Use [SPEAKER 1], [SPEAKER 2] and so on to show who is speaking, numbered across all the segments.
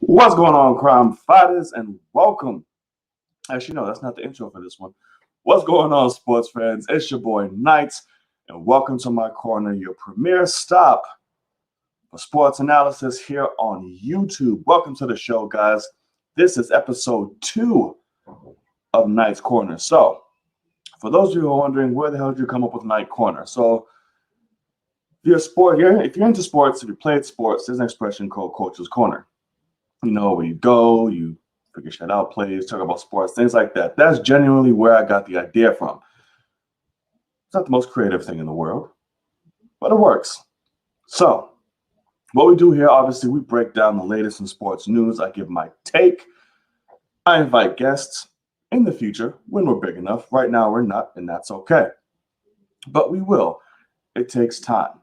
[SPEAKER 1] What's going on, crime fighters, and welcome. Actually, no, that's not the intro for this one. What's going on, sports fans? It's your boy Knights, and welcome to my corner, your premier stop for sports analysis here on YouTube. Welcome to the show, guys. This is episode 2 of Knight's Corner. So, for those of you who are wondering, where the hell did you come up with Knight Corner? So, if you're into sports, if you played sports, there's an expression called Coach's Corner. You know, where you go, you figure shit out, plays, talk about sports, things like that. That's genuinely where I got the idea from. It's not the most creative thing in the world, but it works. So, what we do here, obviously, we break down the latest in sports news. I give my take. I invite guests in the future when we're big enough. Right now, we're not, and that's okay. But we will. It takes time.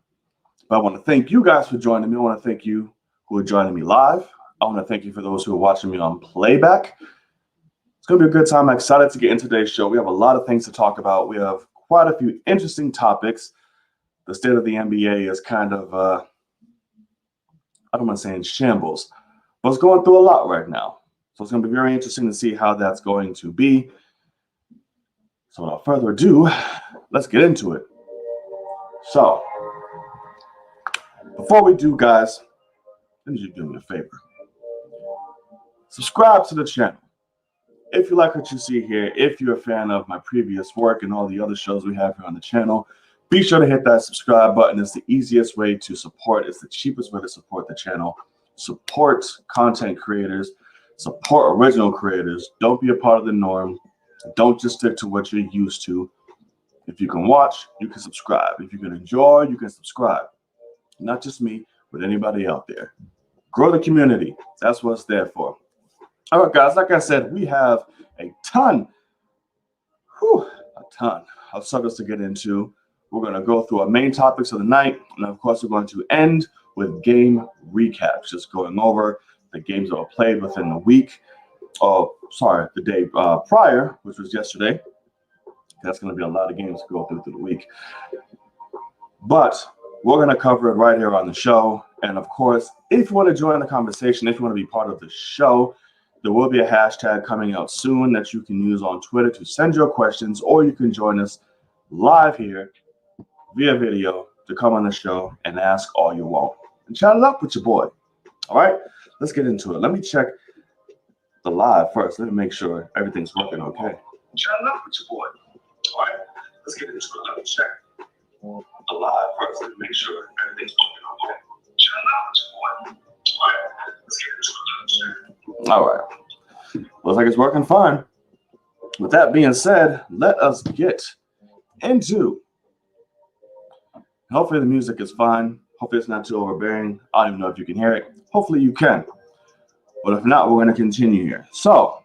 [SPEAKER 1] But I want to thank you guys for joining me. I want to thank you who are joining me live. I want to thank you for those who are watching me on playback. It's going to be a good time. I'm excited to get into today's show. We have a lot of things to talk about. We have quite a few interesting topics. The state of the NBA is kind of, I don't want to say in shambles, but it's going through a lot right now. So it's going to be very interesting to see how that's going to be. So without further ado, let's get into it. So, before we do, guys, I need you to do me a favor. Subscribe to the channel. If you like what you see here, if you're a fan of my previous work and all the other shows we have here on the channel, be sure to hit that subscribe button. It's the easiest way to support. It's the cheapest way to support the channel. Support content creators. Support original creators. Don't be a part of the norm. Don't just stick to what you're used to. If you can watch, you can subscribe. If you can enjoy, you can subscribe. Not just me, but anybody out there. Grow the community. That's what it's there for. All right, guys, like I said, we have a ton of subjects to get into. We're going to go through our main topics of the night, and of course, we're going to end with game recaps, just going over the games that were played within the week. The day prior, which was yesterday. That's going to be a lot of games to go through the week. But we're going to cover it right here on the show. And of course, if you want to join the conversation, if you want to be part of the show, there will be a hashtag coming out soon that you can use on Twitter to send your questions, or you can join us live here via video to come on the show and ask all you want. And chat it up with your boy. All right, let's get into it. Let me check the live first. Let me make sure everything's working okay. Chat it up with your boy. All right, let's get into it. Let me check the live first. Let me make sure everything's working okay. Chat it up with your boy. All right, let's get into it. All right. Looks like it's working fine. With that being said, let us get into. Hopefully the music is fine. Hopefully it's not too overbearing. I don't even know if you can hear it. Hopefully you can. But if not, we're going to continue here. So,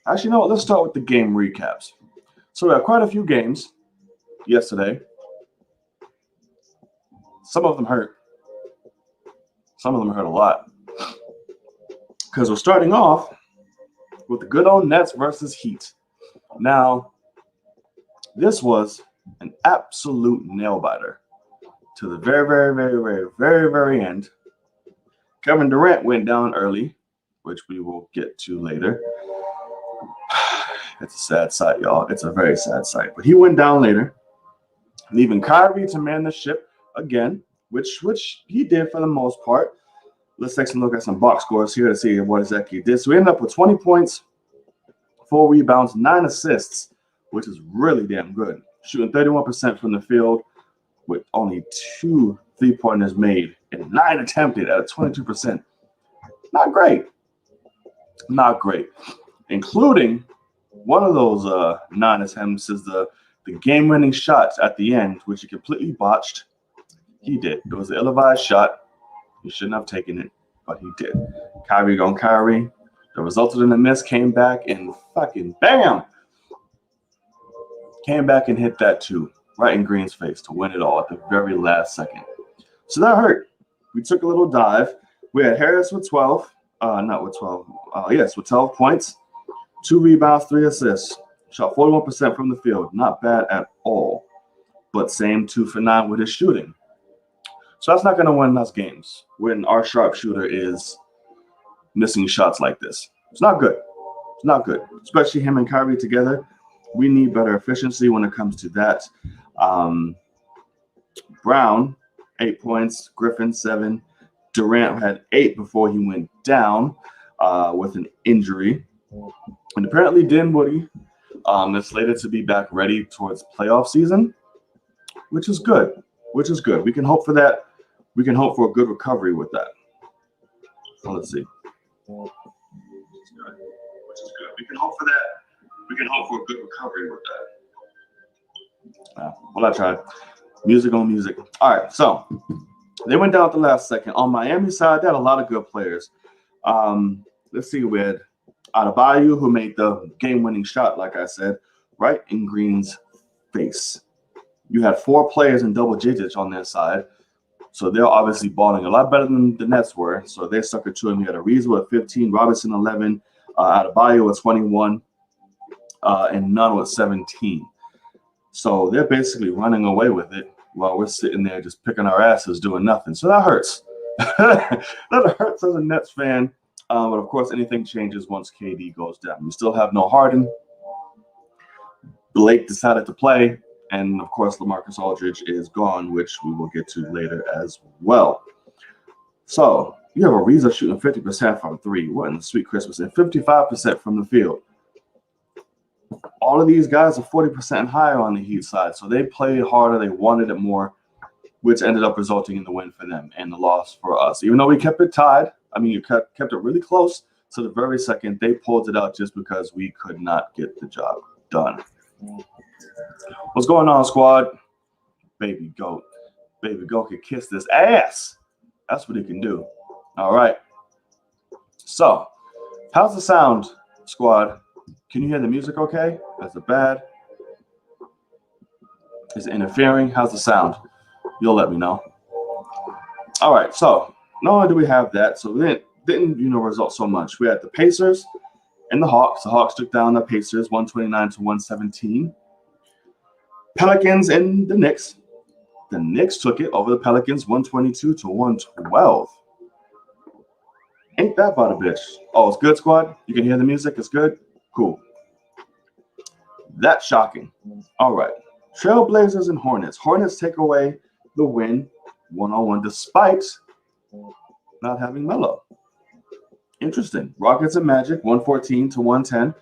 [SPEAKER 1] actually, you know what? Let's start with the game recaps. So we had quite a few games yesterday. Some of them hurt. Some of them hurt a lot. Because we're starting off with the good old Nets versus Heat. Now, this was an absolute nail-biter to the very end. Kevin Durant went down early, which we will get to later. It's a sad sight, y'all. It's a very sad sight. But he went down later, leaving Kyrie to man the ship again, which he did for the most part. Let's take a look at some box scores here to see what exactly he did. So we ended up with 20 points, 4 rebounds, 9 assists, which is really damn good. Shooting 31% from the field with only 2 3-pointers made and 9 attempted at a 22%. Not great. Not great. Including one of those 9 attempts is the The game-winning shot at the end, which he completely botched, he did. It was an ill-advised shot. He shouldn't have taken it, but he did. Kyrie on Kyrie. That resulted in a miss, came back and fucking bam! Came back and hit that too, right in Green's face to win it all at the very last second. So that hurt. We took a little dive. We had Harris with 12. With 12 points, 2 rebounds, 3 assists. Shot 41% from the field. Not bad at all. But same 2 for 9 with his shooting. So that's not going to win us games when our sharpshooter is missing shots like this. It's not good. It's not good. Especially him and Kyrie together. We need better efficiency when it comes to that. Brown, 8 points. Griffin, 7. Durant had 8 before he went down with an injury. And apparently Dinwiddie is slated to be back ready towards playoff season, which is good. We can hope for that. We can hope for a good recovery with that. So let's see. Which is good. We can hope for that. We can hope for a good recovery with that. Well, I tried. Music on music. All right, so they went down at the last second. On Miami side, they had a lot of good players. Let's see, we had Adebayo, who made the game-winning shot, like I said, right in Green's face. You had 4 players in double digits on their side, so they're obviously balling a lot better than the Nets were. So they stuck it to him. You had Ariza at 15, Robinson 11, Adebayo at 21, and Nunn with 17. So they're basically running away with it while we're sitting there just picking our asses doing nothing. So that hurts. That hurts as a Nets fan. But of course, anything changes once KD goes down. We still have no Harden. Blake decided to play. And of course, LaMarcus Aldridge is gone, which we will get to later as well. So you have Ariza shooting 50% from 3. What in the sweet Christmas? And 55% from the field. All of these guys are 40% higher on the Heat side. So they played harder. They wanted it more, which ended up resulting in the win for them and the loss for us. Even though we kept it tied, you kept it really close to the very second. They pulled it out just because we could not get the job done. What's going on, squad? Baby Goat. Baby Goat can kiss this ass. That's what he can do. All right. So, how's the sound, squad? Can you hear the music okay? Is it bad? Is it interfering? How's the sound? You'll let me know. All right. So, not only do we have that, so we didn't result so much. We had the Pacers and the Hawks. The Hawks took down the Pacers 129 to 117. Pelicans and the Knicks. The Knicks took it over the Pelicans 122 to 112. Ain't that about a bitch? Oh, it's good, squad? You can hear the music? It's good? Cool. That's shocking. All right. Trailblazers and Hornets. Hornets take away the win 1-1 despite not having Melo. Interesting. Rockets and Magic 114 to 110.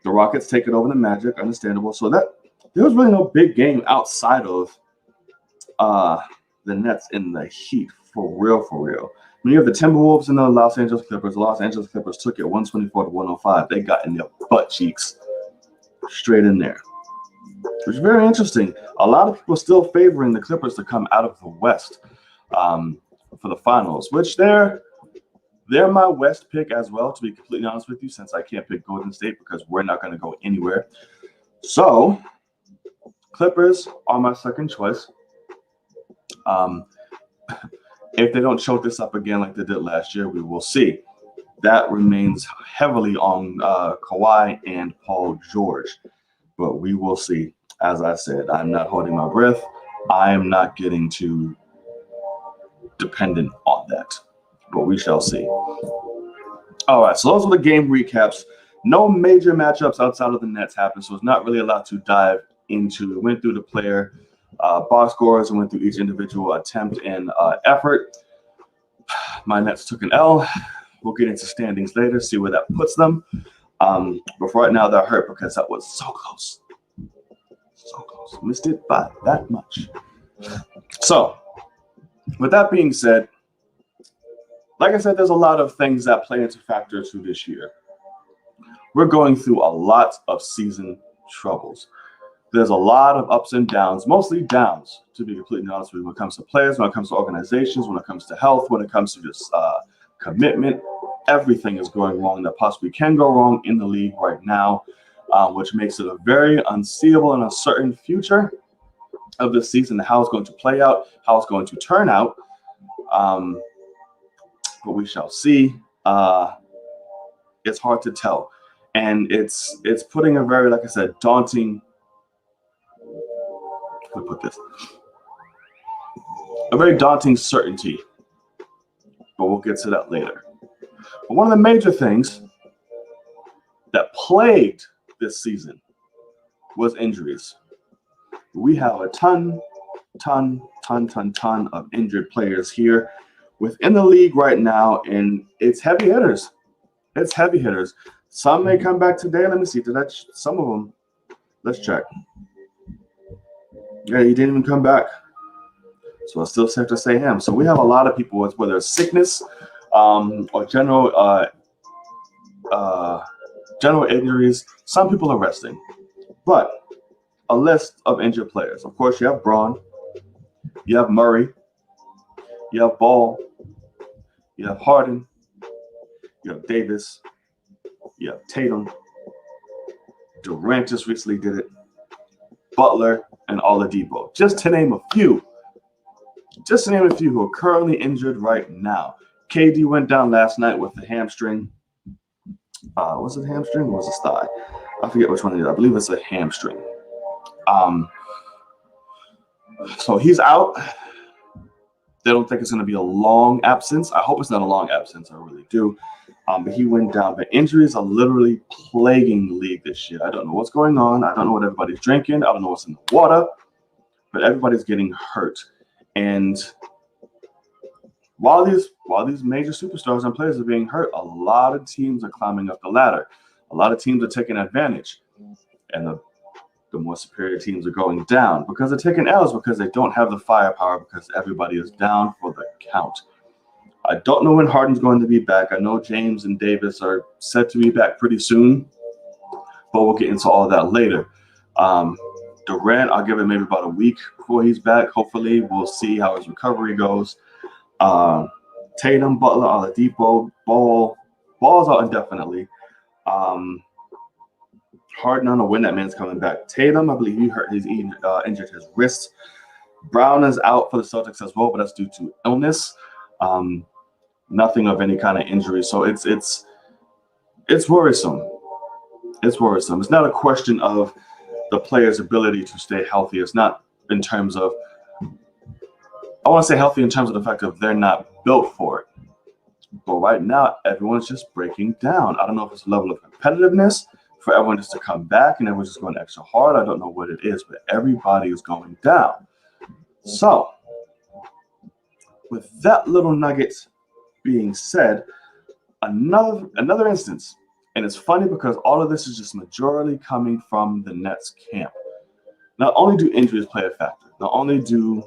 [SPEAKER 1] The Rockets take it over the Magic. Understandable. So that there was really no big game outside of the Nets and the Heat for real. When you have the Timberwolves and the Los Angeles Clippers, the Los Angeles Clippers took it 124 to 105. They got in their butt cheeks straight in there, which is very interesting. A lot of people still favoring the Clippers to come out of the West for the finals, which they're my West pick as well, to be completely honest with you, since I can't pick Golden State because we're not going to go anywhere. So Clippers are my second choice. If they don't choke this up again like they did last year, we will see. That remains heavily on Kawhi and Paul George, but we will see. As I said, I'm not holding my breath. I am not getting too dependent on that, but we shall see. All right, so those are the game recaps. No major matchups outside of the Nets happened, so it's not really a lot to dive into. We went through the player box scores and went through each individual attempt and effort. My Nets took an L. We'll get into standings later, see where that puts them. But for right now, they're hurt because that was so close. So close. Missed it by that much. So, with that being said, like I said, there's a lot of things that play into factor to this year. We're going through a lot of season troubles. there's a lot of ups and downs, mostly downs, to be completely honest with you, when it comes to players, when it comes to organizations, when it comes to health, when it comes to just commitment. Everything is going wrong that possibly can go wrong in the league right now, which makes it a very unseeable and uncertain future of this season, how it's going to play out, how it's going to turn out. But we shall see. It's hard to tell. And it's putting a very, like I said, daunting, how to put this, a very daunting certainty. But we'll get to that later. But one of the major things that plagued this season was injuries. We have a ton of injured players here within the league right now, and it's heavy hitters. It's heavy hitters. Some may come back today. Let me see. Some of them? Let's check. Yeah, he didn't even come back. So it's still safe to say him. So we have a lot of people, whether it's sickness or general injuries. Some people are resting. But a list of injured players. Of course, you have Braun. You have Murray. You have Ball. You have Harden. You have Davis. You have Tatum. Durant just recently did it. Butler and Oladipo. Just to name a few. Just to name a few who are currently injured right now. KD went down last night with the hamstring. Was it a hamstring or was it a thigh? I forget which one it is. I believe it's a hamstring. So he's out. They don't think it's going to be a long absence. I hope it's not a long absence. I really do. But he went down. But injuries are literally plaguing the league this year. I don't know what's going on. I don't know what everybody's drinking. I don't know what's in the water. But everybody's getting hurt. And while these major superstars and players are being hurt, a lot of teams are climbing up the ladder. A lot of teams are taking advantage. And the more superior teams are going down because they're taking L's, because they don't have the firepower, because everybody is down for the count. I don't know when Harden's going to be back. I know James and Davis are set to be back pretty soon, but we'll get into all that later. Durant, I'll give it maybe about a week before he's back. Hopefully, we'll see how his recovery goes. Tatum, Butler, Oladipo, Ball's out indefinitely. Harden, I don't know when that man's coming back. Tatum, I believe he's injured his wrist. Brown is out for the Celtics as well, but that's due to illness. Nothing of any kind of injury. So it's worrisome. It's worrisome. It's not a question of the player's ability to stay healthy. It's not in terms of, I want to say healthy in terms of the fact that they're not built for it. But right now, everyone's just breaking down. I don't know if it's a level of competitiveness for everyone just to come back and everyone's just going extra hard. I don't know what it is, but everybody is going down. So, with that little nugget being said, another instance, and it's funny because all of this is just majority coming from the Nets camp. Not only do injuries play a factor, not only do,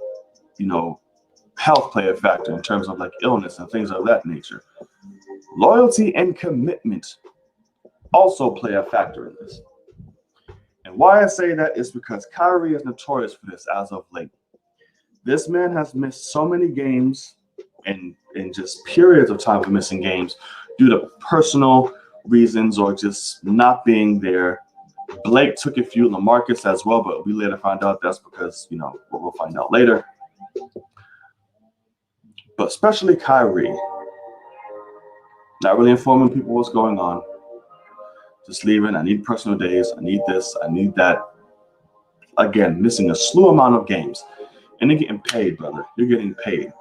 [SPEAKER 1] health play a factor in terms of like illness and things of that nature, loyalty and commitment also play a factor in this. And why I say that is because Kyrie is notorious for this as of late. This man has missed so many games and just periods of time of missing games due to personal reasons or just not being there. Blake took a few, LaMarcus as well, but we later found out that's because, what we'll find out later. But especially Kyrie, not really informing people what's going on. Just leaving. I need personal days. I need this. I need that. Again, missing a slew amount of games. And they're getting paid, brother. You're getting paid.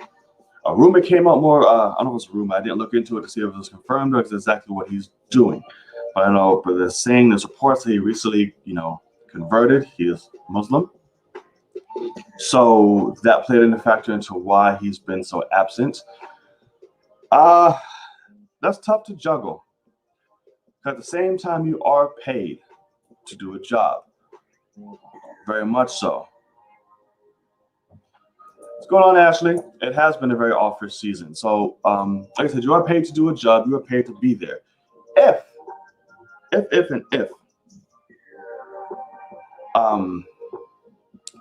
[SPEAKER 1] A rumor came out more. I don't know if it's a rumor. I didn't look into it to see if it was confirmed or it's exactly what he's doing. But I know, but they're saying there's reports that he recently, converted. He is Muslim. So that played in a factor into why he's been so absent. That's tough to juggle. At the same time, you are paid to do a job. Very much so. What's going on, Ashley? It has been a very off season. So, like I said, you are paid to do a job. You are paid to be there. If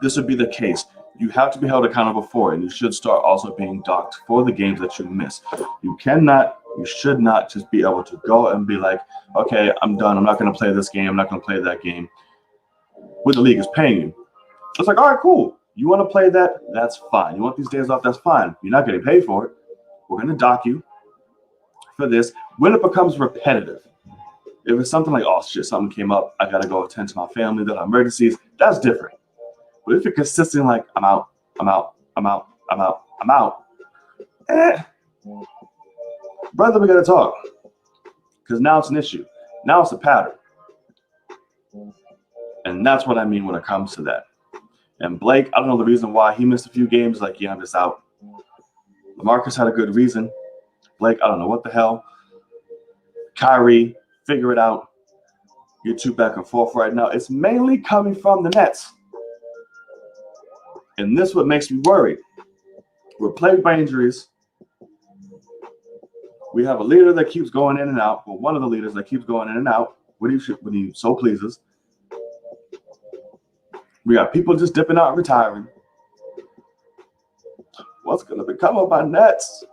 [SPEAKER 1] this would be the case. You have to be held accountable for it, and you should start also being docked for the games that you miss. You should not just be able to go and be like, okay, I'm done. I'm not going to play this game. I'm not going to play that game. When the league is paying you. It's like, all right, cool. You want to play that? That's fine. You want these days off? That's fine. You're not getting paid for it. We're going to dock you for this. When it becomes repetitive, if it's something like, oh, shit, something came up, I got to go attend to my family, there are emergencies, that's different. But if you're consistent, like, I'm out, brother, we got to talk. Because now it's an issue. Now it's a pattern. And that's what I mean when it comes to that. And Blake, I don't know the reason why he missed a few games. Like, yeah, I'm just out. LaMarcus had a good reason. Blake, I don't know what the hell. Kyrie, figure it out. You two back and forth right now. It's mainly coming from the Nets. And this is what makes me worried. We're plagued by injuries. We have a leader that keeps going in and out. Well, one of the leaders that keeps going in and out when he so pleases. We got people just dipping out and retiring. What's going to become of my Nets?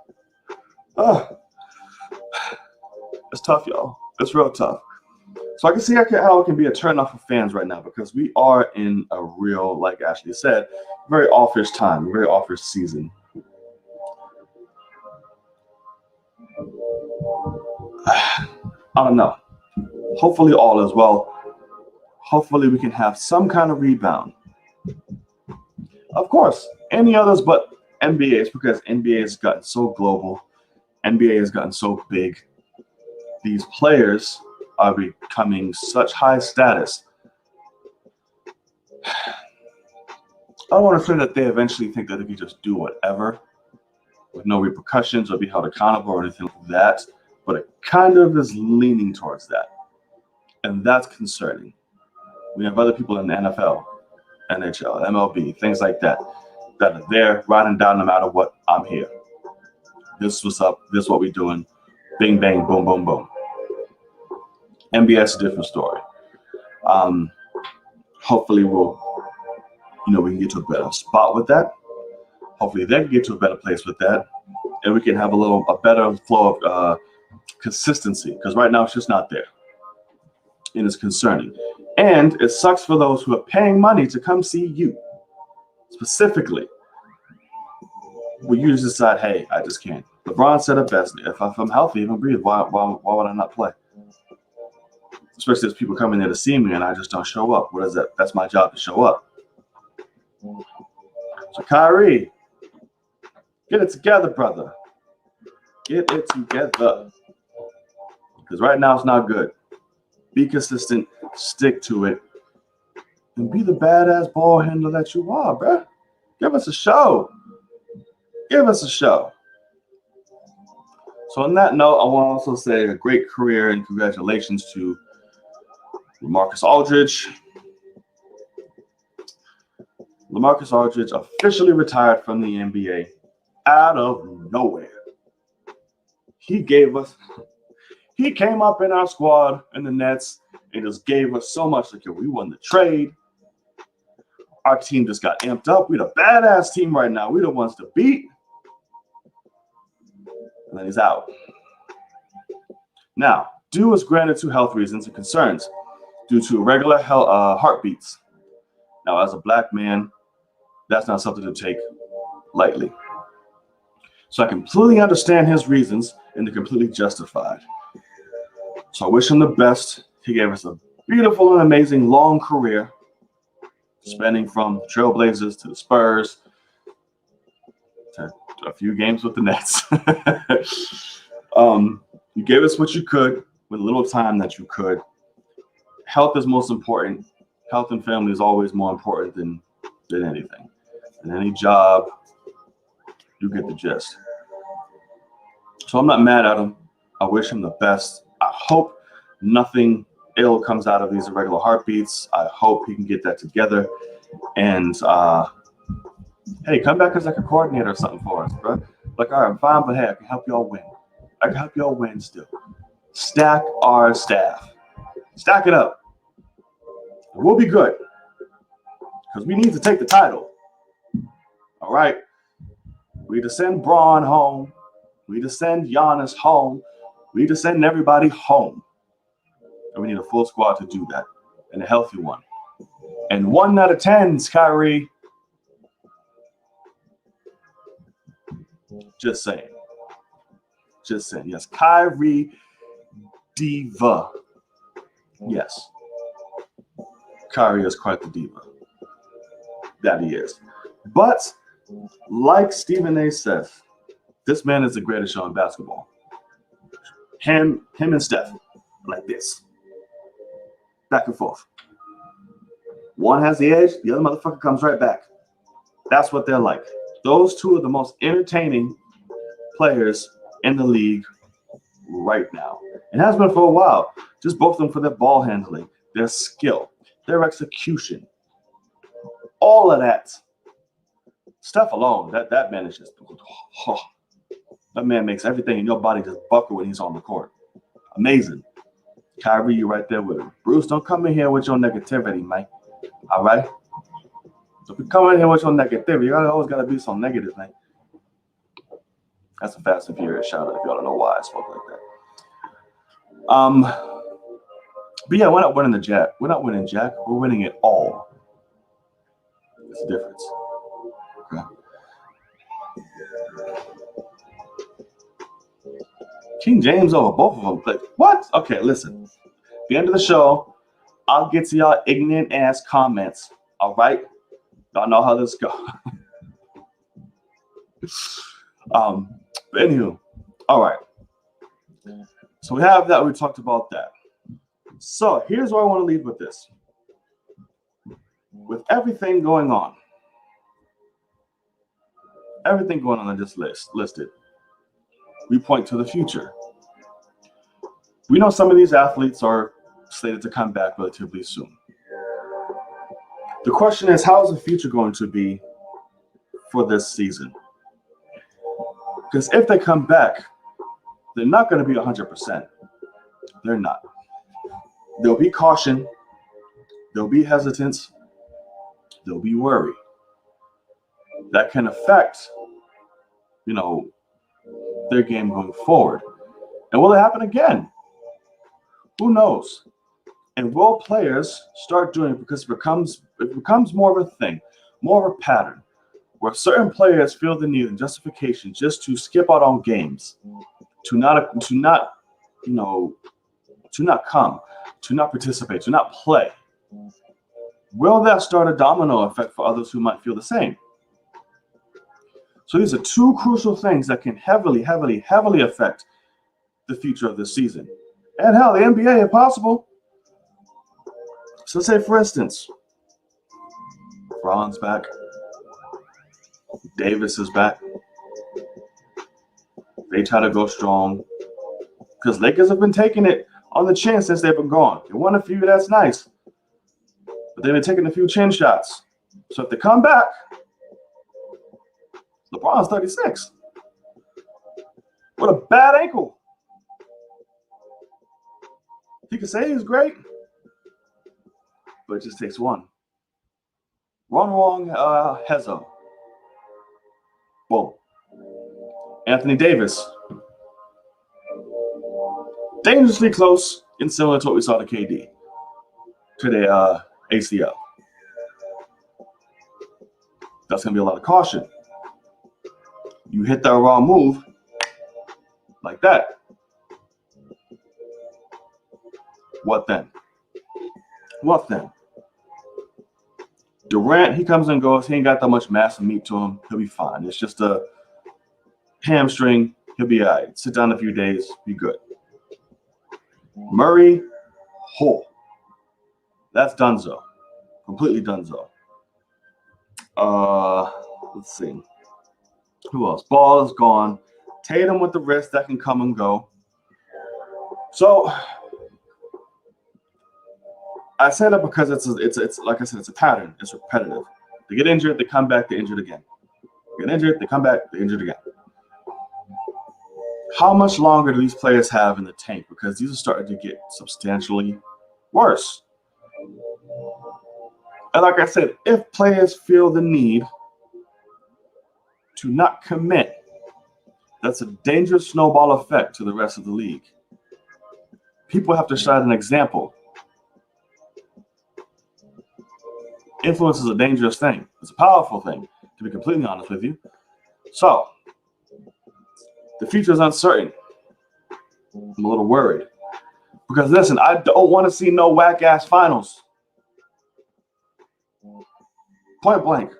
[SPEAKER 1] It's tough, y'all. It's real tough. So I can see how it can be a turnoff for fans right now because we are in a real, like Ashley said, very offish time, very offish season. I don't know. Hopefully all is well. Hopefully we can have some kind of rebound. Of course, any others but NBA's because NBA has gotten so global. NBA has gotten so big. These players are becoming such high status. I don't want to say that they eventually think that they can just do whatever with no repercussions or be held accountable or anything like that, but it kind of is leaning towards that. And that's concerning. We have other people in the NFL, NHL, MLB, things like that are there riding down no matter what. I'm here. This is what's up. This is what we're doing. Bing, bang, boom, boom, boom. NBA is a different story. Hopefully we can get to a better spot with that. Hopefully they can get to a better place with that. And we can have a better flow of consistency because right now it's just not there. And it's concerning. And it sucks for those who are paying money to come see you. Specifically, where you just decide, hey, I just can't. LeBron said it best. If I'm healthy, if I'm breathe, why would I not play? Especially as people come in there to see me and I just don't show up. What is that? That's my job to show up. So Kyrie, get it together, brother. Get it together. Because right now it's not good. Be consistent, stick to it, and be the badass ball handler that you are, bro. Give us a show. Give us a show. So on that note, I want to also say a great career and congratulations to LaMarcus Aldridge. LaMarcus Aldridge officially retired from the NBA out of nowhere. He came up in our squad in the Nets and just gave us so much. Like, we won the trade. Our team just got amped up. We're the badass team right now. We're the ones to beat. And then he's out. Now, due was granted to health reasons and concerns due to irregular heartbeats. Now, as a black man, that's not something to take lightly. So I completely understand his reasons and they're completely justified. So I wish him the best. He gave us a beautiful and amazing long career, spanning from Trailblazers to the Spurs to a few games with the Nets. You gave us what you could with little time that you could. Health is most important. Health and family is always more important than anything. And any job, you get the gist. So I'm not mad at him. I wish him the best. I hope nothing ill comes out of these irregular heartbeats. I hope he can get that together. And, hey, come back as like a coordinator or something for us, bro. Like, all right, I'm fine, but hey, I can help y'all win. I can help y'all win still. Stack our staff. Stack it up. We'll be good. because we need to take the title. All right? We need to send Braun home. We need to send Giannis home. We need to send everybody home. And we need a full squad to do that, and a healthy one. And 1 out of 10's Kyrie. Just saying. Just saying. Yes, Kyrie diva. Yes. Kyrie is quite the diva. That he is. But like Stephen A. says, this man is the greatest show in basketball. Him and Steph, like this. Back and forth. One has the edge, the other motherfucker comes right back. That's what they're like. Those two are the most entertaining players in the league right now. It has been for a while. Just both of them for their ball handling, their skill, their execution. All of that. Steph alone, that man is just, that man makes everything in your body just buckle when he's on the court. Amazing. Kyrie, you're right there with him. Bruce, don't come in here with your negativity, man. All right? Don't be coming in here with your negativity. You always got to be so negative, man. That's a Fast and Furious shout out if y'all don't know why I spoke like that. But yeah, we're not winning the Jack. We're not winning Jack. We're winning it all. It's a difference. Okay. King James over both of them. Like, what? Okay, listen. At the end of the show, I'll get to y'all ignorant ass comments. All right? Y'all know how this goes. But anywho, all right. So we have that. We talked about that. So here's where I want to leave with this. With everything going on in this listed, we point to the future. We know some of these athletes are slated to come back relatively soon. The question is, how is the future going to be for this season? Because if they come back, they're not going to be 100%. They're not. There'll be caution. There'll be hesitance. There'll be worry. That can affect, their game going forward. And will it happen again? Who knows? And will players start doing it because it becomes more of a thing, more of a pattern, where certain players feel the need and justification just to skip out on games, to not come, to not participate, to not play. Will that start a domino effect for others who might feel the same? So these are two crucial things that can heavily, heavily, heavily affect the future of this season. And hell, the NBA if possible. So say, for instance, Braun's back. Davis is back. They try to go strong. Because Lakers have been taking it on the chin since they've been gone. They won a few, that's nice. But they've been taking a few chin shots. So if they come back, LeBron's 36. With a bad ankle. You can say he's great, but it just takes one. Wrong, Hezo. Boom. Anthony Davis. Dangerously close and similar to what we saw to KD. To the ACL. That's going to be a lot of caution. You hit that wrong move like that. What then? Durant, he comes and goes. He ain't got that much mass and meat to him. He'll be fine. It's just a hamstring. He'll be all right. Sit down a few days. Be good. Murray, that's donezo. Completely donezo. Let's see. Who else? Ball is gone. Tatum with the wrist that can come and go. So I say that because it's like I said, it's a pattern. It's repetitive. They get injured, they come back, they're injured again. They get injured, they come back, they're injured again. How much longer do these players have in the tank? Because these are starting to get substantially worse. And like I said, if players feel the need to not commit, that's a dangerous snowball effect to the rest of the league. People have to set an example. Influence is a dangerous thing. It's a powerful thing, to be completely honest with you. So, the future is uncertain. I'm a little worried. Because listen, I don't want to see no whack-ass finals. Point blank.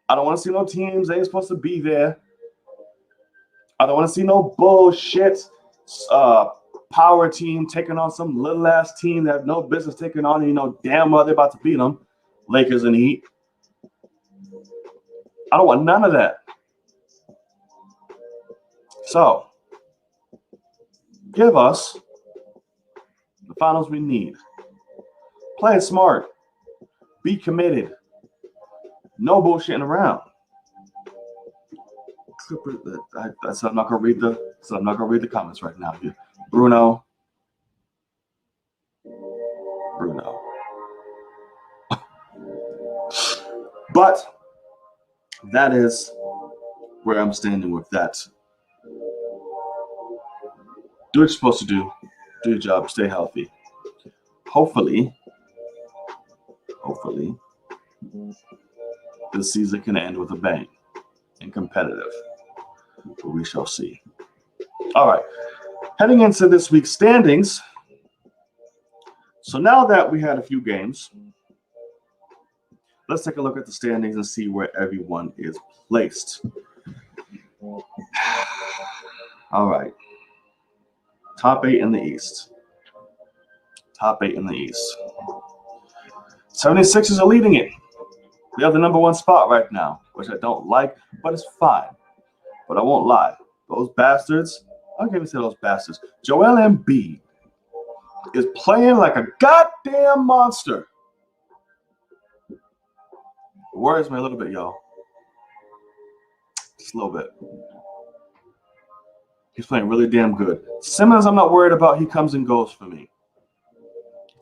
[SPEAKER 1] I don't want to see no teams that ain't supposed to be there. I don't want to see no bullshit power team taking on some little-ass team that have no business taking on, and you know damn well they're about to beat them. Lakers and Heat. I don't want none of that. So, give us the finals we need. Play it smart. Be committed. No bullshitting around. I said I'm not gonna read the comments right now. Bruno. But that is where I'm standing with that. Do what you're supposed to do. Do your job. Stay healthy. Hopefully, this season can end with a bang and competitive. But we shall see. All right. Heading into this week's standings. So now that we had a few games, let's take a look at the standings and see where everyone is placed. All right. Top 8 in the East. 76ers are leading it. They have the number 1 spot right now, which I don't like, but it's fine. But I won't lie. Those bastards, I can't even say those bastards. Joel Embiid is playing like a goddamn monster. It worries me a little bit, y'all. Just a little bit. He's playing really damn good. Simmons, I'm not worried about. He comes and goes for me.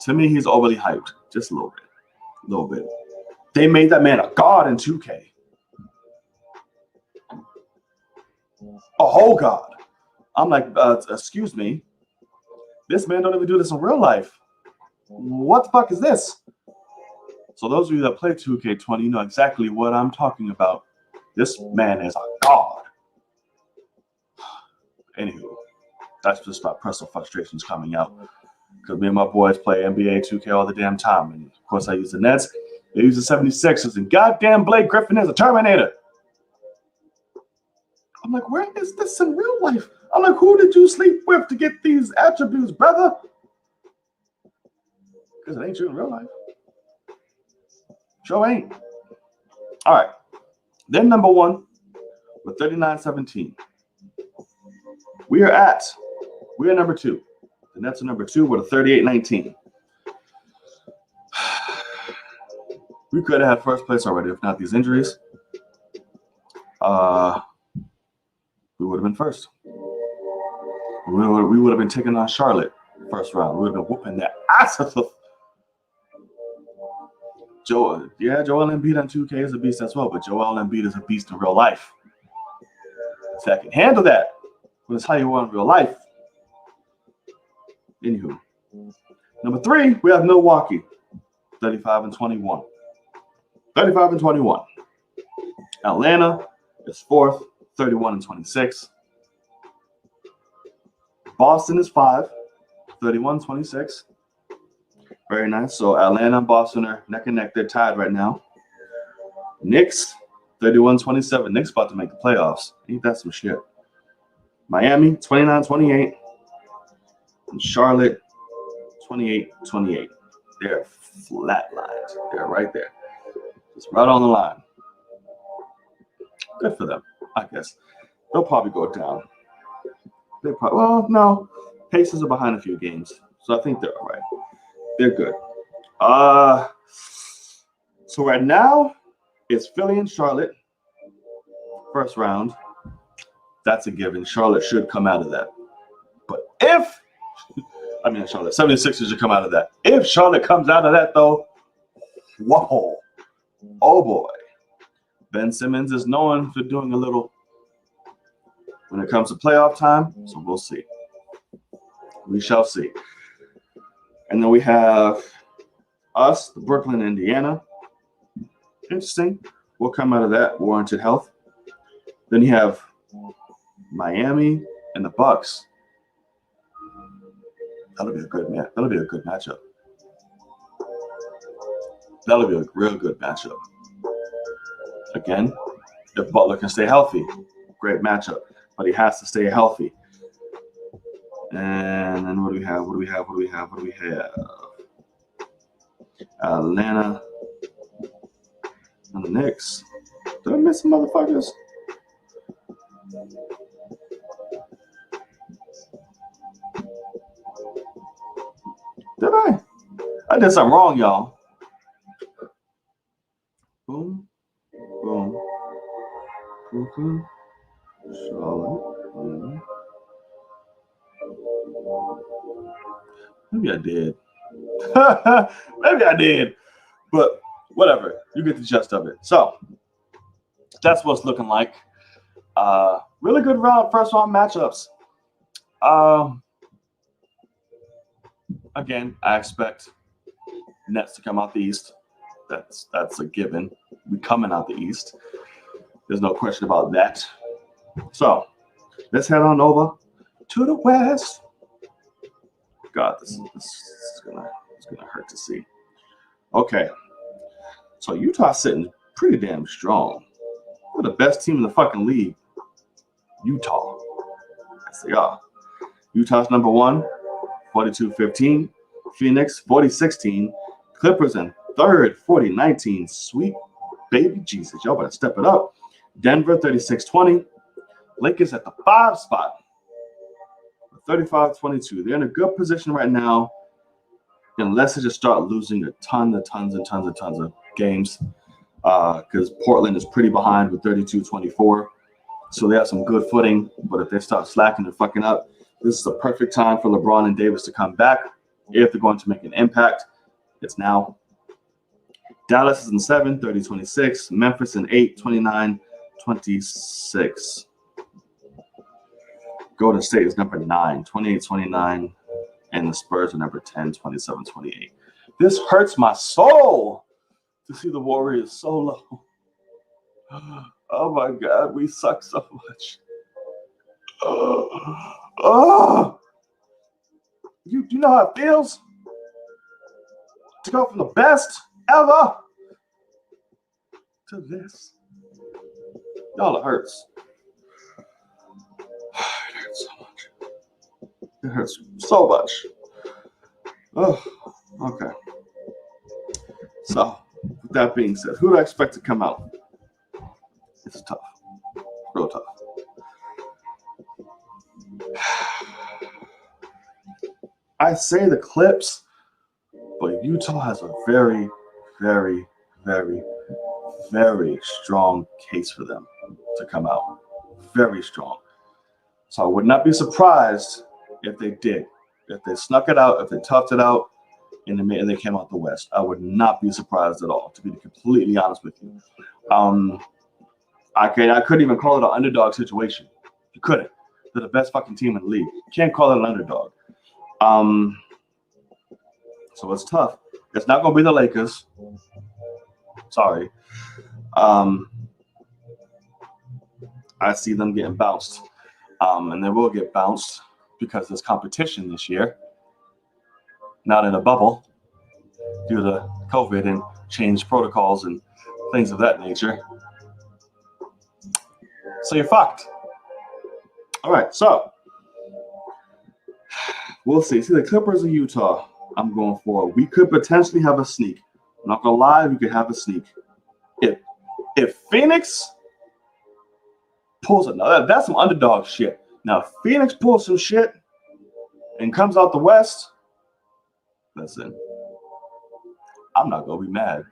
[SPEAKER 1] To me, he's overly hyped. Just a little bit. They made that man a god in 2K. A whole god. I'm like, excuse me. This man don't even do this in real life. What the fuck is this? So those of you that play 2K20, you know exactly what I'm talking about. This man is a god. Anywho, that's just my personal frustrations coming out. Because me and my boys play NBA 2K all the damn time. And of course I use the Nets. They use the 76ers. And goddamn Blake Griffin is a Terminator. I'm like, where is this in real life? I'm like, who did you sleep with to get these attributes, brother? Because it ain't you in real life. Sure ain't. All right. Then number 1 with 39-17. We are number 2. The Nets are number 2 with a 38-19. We could have had first place already, if not these injuries. We would have been first. We would have been taking on Charlotte first round. We would have been whooping their asses. Joel Embiid on 2K is a beast as well, but Joel Embiid is a beast in real life. So I can handle that when it's how you want in real life. Anywho, number 3, we have Milwaukee, 35-21. 35-21. Atlanta is 4th, 31-26. Boston is 5, 31-26. Very nice. So Atlanta and Boston are neck and neck. They're tied right now. Knicks, 31-27. Knicks about to make the playoffs. Ain't that some shit? Miami, 29-28. And Charlotte, 28-28. They're flatlined. They're right there. Just right on the line. Good for them, I guess. They'll probably go down. No. Pacers are behind a few games. So I think they're all right. They're good. So right now, it's Philly and Charlotte. First round. That's a given. Charlotte should come out of that. But Charlotte 76ers should come out of that. If Charlotte comes out of that, though, Whoa. Oh boy. Ben Simmons is known for doing a little when it comes to playoff time, so we'll see. We shall see. And then we have us, the Brooklyn, Indiana. Interesting. What come out of that? Warranted health. Then you have Miami and the Bucks. That'll be a good matchup. That'll be a real good matchup. Again, if Butler can stay healthy, great matchup. But he has to stay healthy. And then what do we have? Atlanta and the Knicks. Did I miss some motherfuckers? Did I? I did something wrong, y'all. Boom. Boom. Brooklyn. Charlotte. Maybe I did. Maybe I did. But whatever. You get the gist of it. So that's what it's looking like. Really good first round matchups. Again, I expect Nets to come out the East. That's a given. We coming out the East. There's no question about that. So let's head on over to the West. God, this is gonna hurt to see. Okay, so Utah's sitting pretty damn strong. We're the best team in the fucking league. Utah. Yes, they are. Utah's number one, 42-15. Phoenix, 40-16. Clippers in third, 40-19. Sweet baby Jesus. Y'all better step it up. Denver, 36-20. Lakers at the 5 spot, 35-22. They're in a good position right now, unless they just start losing tons of games. Because Portland is pretty behind with 32-24. So they have some good footing. But if they start slacking and fucking up, this is a perfect time for LeBron and Davis to come back. If they're going to make an impact, it's now. Dallas is in 7, 30-26. Memphis in 8, 29-26. Golden State is number 9, 28-29. And the Spurs are number 10, 27-28. This hurts my soul to see the Warriors so low. Oh my God, we suck so much. You know how it feels to go from the best ever to this? Y'all, it hurts. It hurts so much. It hurts so much. Oh, okay. So, with that being said, who do I expect to come out? It's tough. Real tough. I say the Clips, but Utah has a very, very, very, very strong case for them to come out. Very strong. So I would not be surprised if they did. If they snuck it out, if they toughed it out, and they came out the West. I would not be surprised at all, to be completely honest with you. I couldn't even call it an underdog situation. You couldn't. They're the best fucking team in the league. You can't call it an underdog. So it's tough. It's not going to be the Lakers. Sorry. I see them getting bounced. And they will get bounced because there's competition this year. Not in a bubble due to COVID and changed protocols and things of that nature. So you're fucked. All right, so we'll see. See, the Clippers of Utah, I'm going for. We could potentially have a sneak. I'm not going to lie, we could have a sneak. If Phoenix pulls it, now that's some underdog shit. Now, if Phoenix pulls some shit and comes out the West, listen, I'm not going to be mad.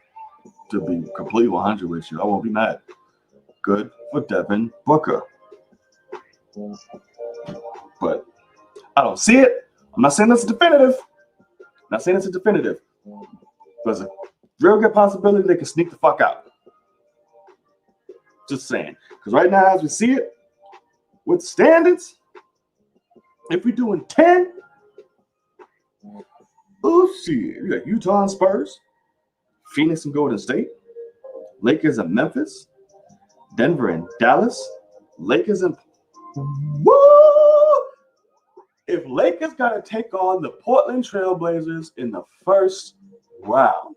[SPEAKER 1] To be completely 100 with you, I won't be mad. Good for Devin Booker. But I don't see it. I'm not saying that's definitive. There's real good possibility they can sneak the fuck out. Just saying. Because right now, as we see it, with the standards, if we're doing 10, oh shit, you got Utah and Spurs, Phoenix and Golden State, Lakers and Memphis, Denver and Dallas, Lakers and woo! If Lakers got to take on the Portland Trailblazers in the first round,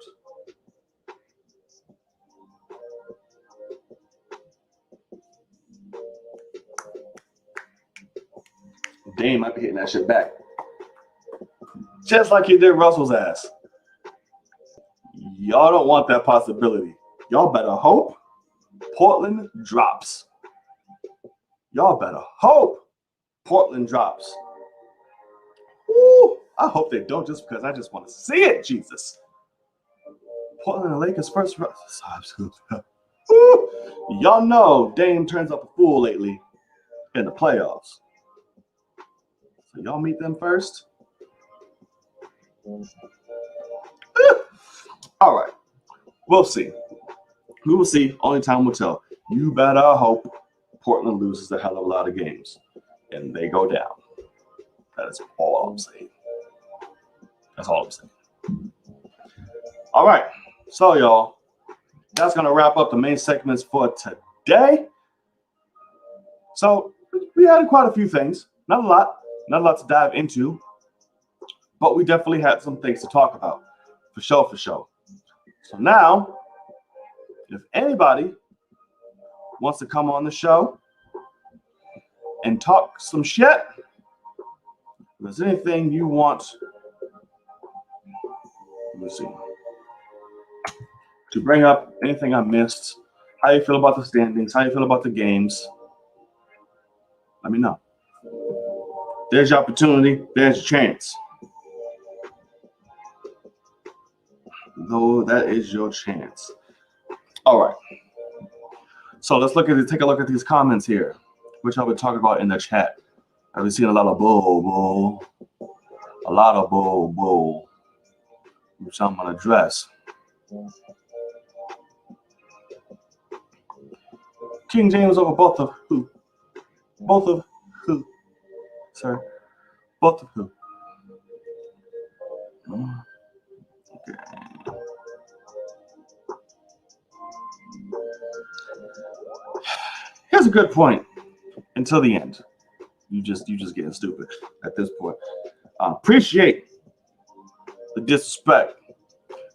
[SPEAKER 1] Dame might be hitting that shit back. Just like he did Russell's ass. Y'all don't want that possibility. Y'all better hope Portland drops. Y'all better hope Portland drops. Woo! I hope they don't, just because I just want to see it, Jesus. Portland and Lakers first round. Y'all know Dame turns up a fool lately in the playoffs. So y'all meet them first. All right. We'll see. We will see. Only time will tell. You better hope Portland loses a hell of a lot of games and they go down. That is all I'm saying. That's all I'm saying. All right. So, y'all, that's going to wrap up the main segments for today. So, we had quite a few things. Not a lot to dive into. But we definitely had some things to talk about. For sure. So now, if anybody wants to come on the show and talk some shit, if there's anything you want, let me see, to bring up, anything I missed, how you feel about the standings, how you feel about the games, let me know. There's your opportunity. There's your chance. No, that is your chance. All right. So let's take a look at these comments here, which I've been talking about in the chat. I've been seeing a lot of bull, which I'm gonna address. King James over both of who? Both of who? Sir, both of who? Okay. Here's a good point. Until the end, you just getting stupid at this point. Appreciate the disrespect,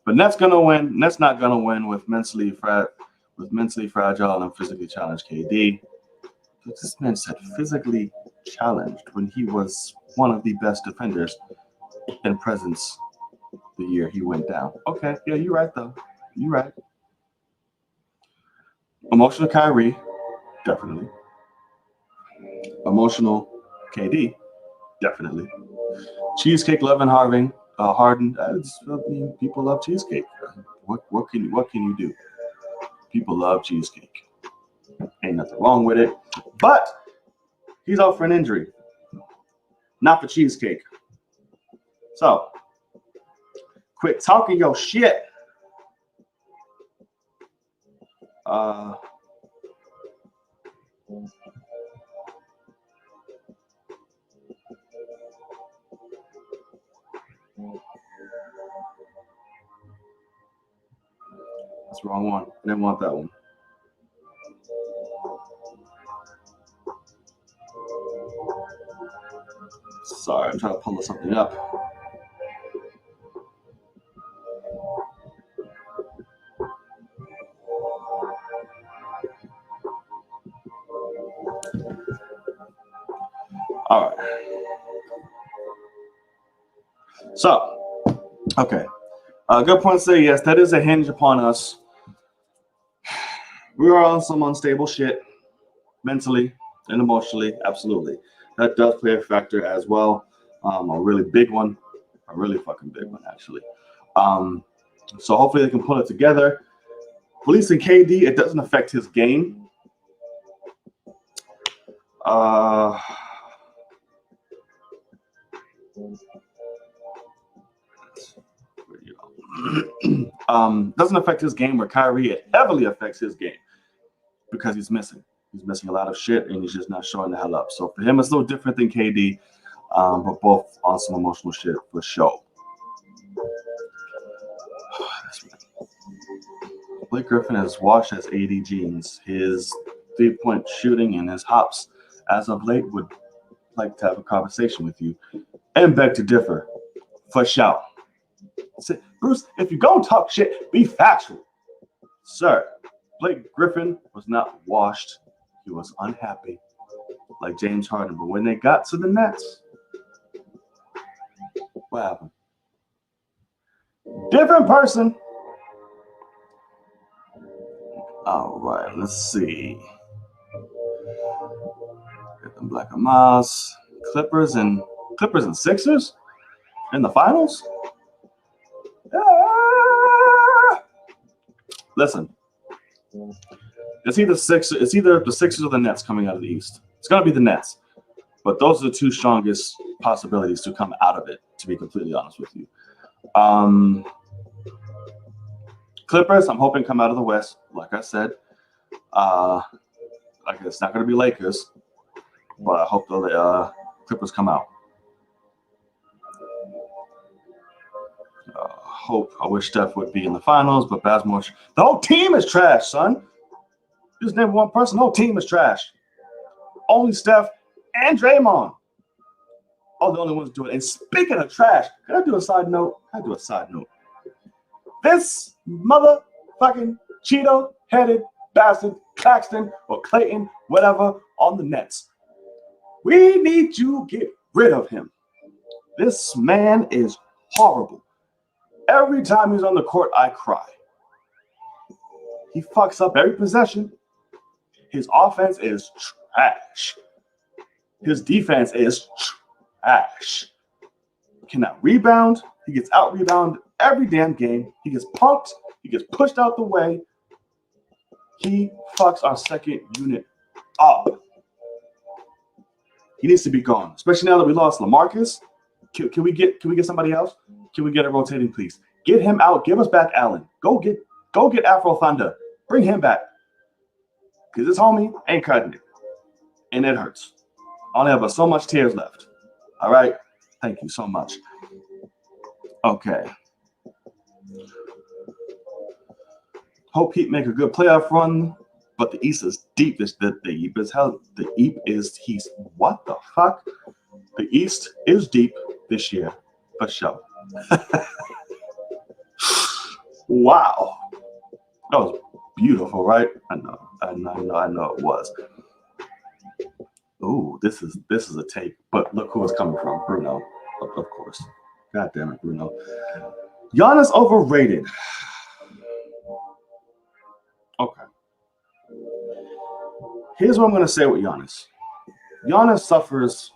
[SPEAKER 1] but Net's gonna win. Net's not gonna win with mentally fragile and physically challenged KD. But this man said physically challenged when he was one of the best defenders in presence the year he went down. Okay, yeah, you're right though. You're right. Emotional Kyrie, definitely. Emotional KD, definitely. Cheesecake loving Harden. I mean, people love cheesecake. What can you do? People love cheesecake. Ain't nothing wrong with it. But he's out for an injury, not for cheesecake. So quit talking your shit. That's the wrong one. I didn't want that one. Sorry, I'm trying to pull something up. All right. So, okay. Good point to say, yes, that is a hinge upon us. We are on some unstable shit, mentally and emotionally, absolutely. That does play a factor as well. A really big one, a really fucking big one, actually. So hopefully they can pull it together. Releasing KD, it doesn't affect his game. Doesn't affect his game where Kyrie, it heavily affects his game because he's missing. He's missing a lot of shit, and he's just not showing the hell up. So for him, it's a little different than KD, but both on some emotional shit for sure. Blake Griffin has washed his AD jeans. His three-point shooting and his hops as of late would like to have a conversation with you and beg to differ. For sure. Bruce, if you're going to talk shit, be factual. Sir, Blake Griffin was not washed. He was unhappy, like James Harden. But when they got to the Nets, what happened? Different person. All right, let's see. Get them Black and Moss, Clippers and Sixers in the finals. Listen, it's either the Sixers or the Nets coming out of the East. It's gonna be the Nets, but those are the two strongest possibilities to come out of it. To be completely honest with you, Clippers, I'm hoping come out of the West. Like I said, it's not gonna be Lakers, but I hope the Clippers come out. I wish Steph would be in the finals, but Bazemore, the whole team is trash, son. Just name one person, the whole team is trash. Only Steph and Draymond are the only ones doing it. And speaking of trash, can I do a side note? This motherfucking Cheeto-headed bastard, Claxton or Clayton, whatever, on the Nets. We need to get rid of him. This man is horrible. Every time he's on the court, I cry. He fucks up every possession. His offense is trash. His defense is trash. Cannot rebound. He gets out-rebounded every damn game. He gets punked. He gets pushed out the way. He fucks our second unit up. He needs to be gone, especially now that we lost LaMarcus. Can we get somebody else? Can we get a rotating piece? Get him out. Give us back Allen. Go get Afro Thunder. Bring him back. Because this homie ain't cutting it. And it hurts. I only have so much tears left. All right? Thank you so much. Okay. Hope Heat make a good playoff run, but the East is deep. The East is hell. The East is he's what the fuck? The East is deep this year, for sure. Wow. That was beautiful, right? I know it was. Ooh, this is a take, but look who it's coming from. Bruno, of course. God damn it, Bruno. Giannis overrated. Okay. Here's what I'm going to say with Giannis. Giannis suffers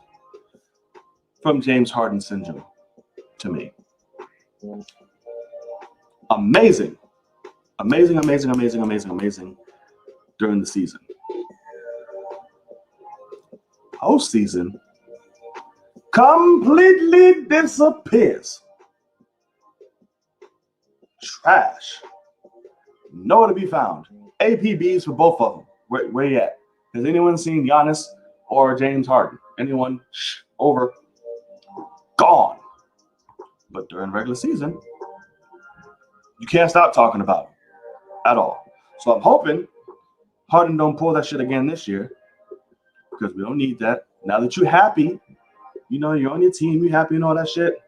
[SPEAKER 1] from James Harden syndrome, to me. Amazing during the season. Postseason completely disappears. Trash. Nowhere to be found. APBs for both of them. Where you at? Has anyone seen Giannis or James Harden? Anyone? Over. Gone. But during regular season, you can't stop talking about him at all. So I'm hoping Harden don't pull that shit again this year because we don't need that. Now that you're happy, you know, you're on your team, you're happy and all that shit,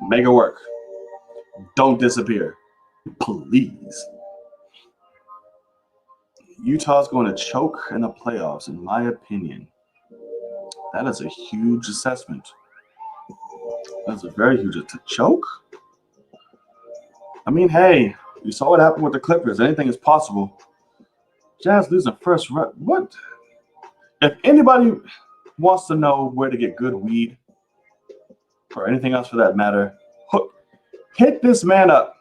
[SPEAKER 1] make it work. Don't disappear. Please. Utah's going to choke in the playoffs, in my opinion. That is a huge assessment. That's a very huge to choke. I mean, hey, you saw what happened with the Clippers. Anything is possible. Jazz losing first round. What? If anybody wants to know where to get good weed or anything else for that matter, hit this man up.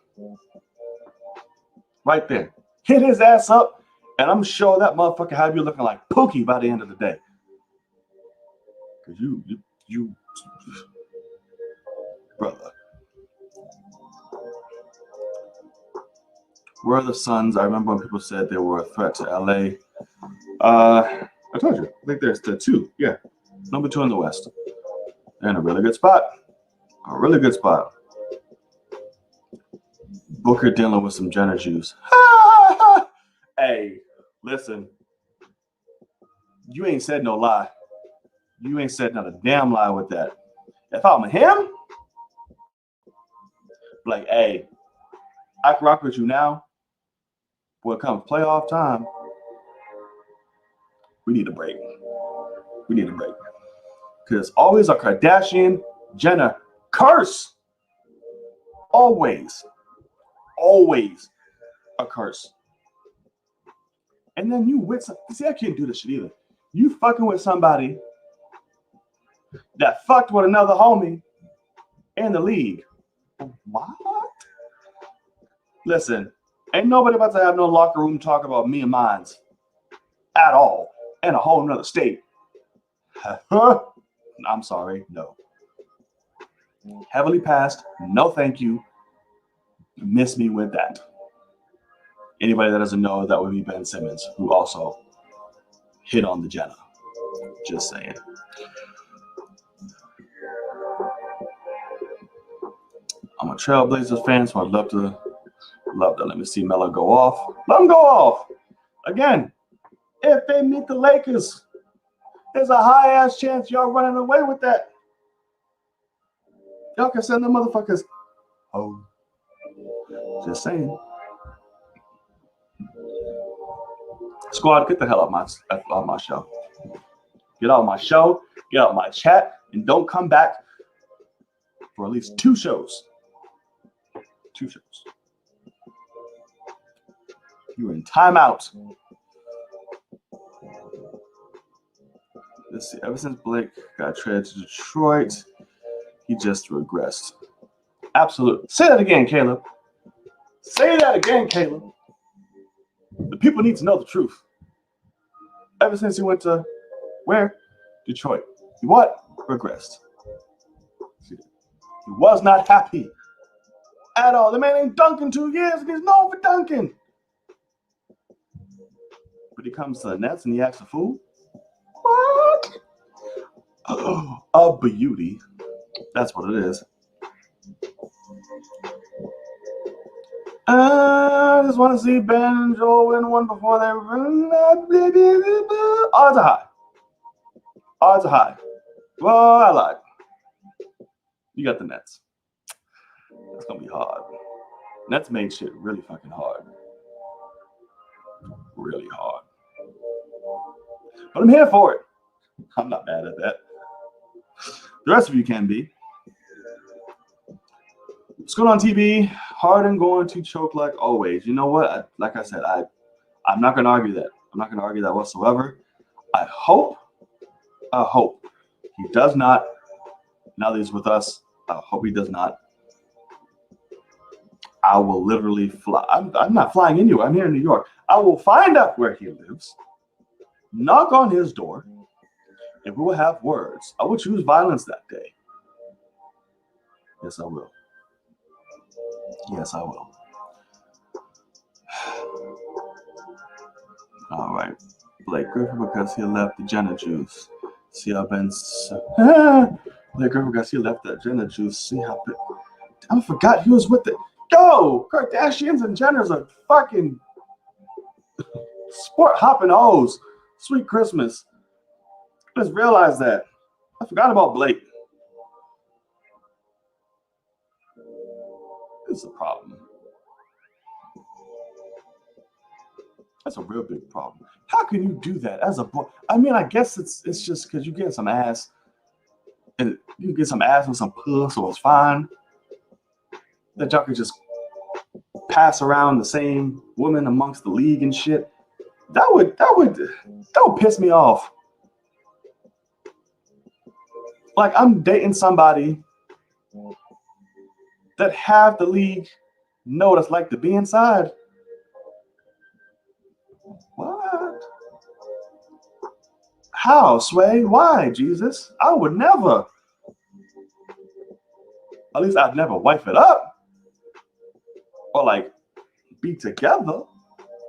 [SPEAKER 1] Right there. Hit his ass up, and I'm sure that motherfucker have you looking like Pookie by the end of the day. Because you, brother. Where are the Suns? I remember when people said they were a threat to LA. I told you. I think there's the two. Yeah. Number 2 in the West. They're in a really good spot. A really good spot. Booker dealing with some Jenner juice. Hey, listen. You ain't said no lie. You ain't said not a damn lie with that. If I'm him, like, hey, I can rock with you now. When it comes playoff time, we need a break. We need a break. Because always a Kardashian Jenner curse. Always a curse. And then you with some, see, I can't do this shit either. You fucking with somebody that fucked with another homie in the league. What? Listen, ain't nobody about to have no locker room talk about me and mines at all in a whole nother state. I'm sorry, no. Heavily passed, no thank you. Miss me with that. Anybody that doesn't know, that would be Ben Simmons, who also hit on the Jenna. Just saying. I'm a Trailblazers fan, so I'd love to let me see Melo go off. Let him go off. Again, if they meet the Lakers, there's a high-ass chance y'all running away with that. Y'all can send them motherfuckers home. Just saying. Squad, get the hell out of my show. Get out of my show, get out of my chat, and don't come back for at least 2 shows. 2 shows. You were in timeout. Let's see. Ever since Blake got traded to Detroit, he just regressed. Absolutely. Say that again, Caleb. Say that again, Caleb. The people need to know the truth. Ever since he went to where? Detroit. He what? Regressed. He was not happy at all. The man ain't dunked in 2 years, and he's known for dunking. But he comes to the Nets and he acts a fool. What? Oh, a beauty. That's what it is. I just want to see Ben and Joel win one before they run. Odds are high. Odds are high. Well, I lied. You got the Nets. That's going to be hard. Nets made shit really fucking hard. Really hard. But I'm here for it. I'm not mad at that. The rest of you can be. What's going on, TB? Harden going to choke like always. You know what? Like I said, I'm not going to argue that. I'm not going to argue that whatsoever. I hope he does not. Now that he's with us, I hope he does not. I will literally fly. I'm not flying anywhere. I'm here in New York. I will find out where he lives, knock on his door, and we will have words. I will choose violence that day. Yes, I will. Yes, I will. All right. Blake Griffin because he left the Jenna juice. See how Ben's. Blake Griffin because he left that Jenna juice. See how Ben. I forgot he was with it. Yo, Kardashians and Jenners are fucking sport hopping O's. Sweet Christmas. Just realized that. I forgot about Blake. This is a problem. That's a real big problem. How can you do that as a boy? I mean, I guess it's just because you get some ass, and you get some ass and some puss, so it's fine. That y'all could just pass around the same woman amongst the league and shit. That would piss me off. Like, I'm dating somebody that half the league know what it's like to be inside. What? How, Sway? Why, Jesus? I would never. At least I'd never wife it up. Or like be together.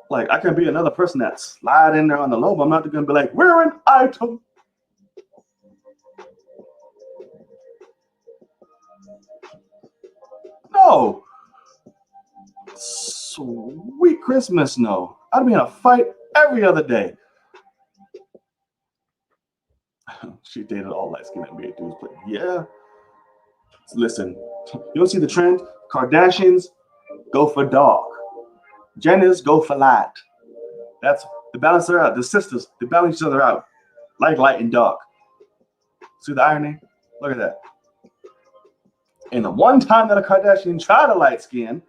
[SPEAKER 1] Like, I can be another person that slide in there on the low, but I'm not going to be like, we're an item. No. Sweet Christmas, no. I'd be in a fight every other day. She dated all light-skinned NBA dudes, but yeah. Listen, you don't see the trend? Kardashians go for dark. Jenners go for light. That's the balance her out. The sisters, they balance each other out. Like light and dark. See the irony? Look at that. And the one time that a Kardashian tried a light skin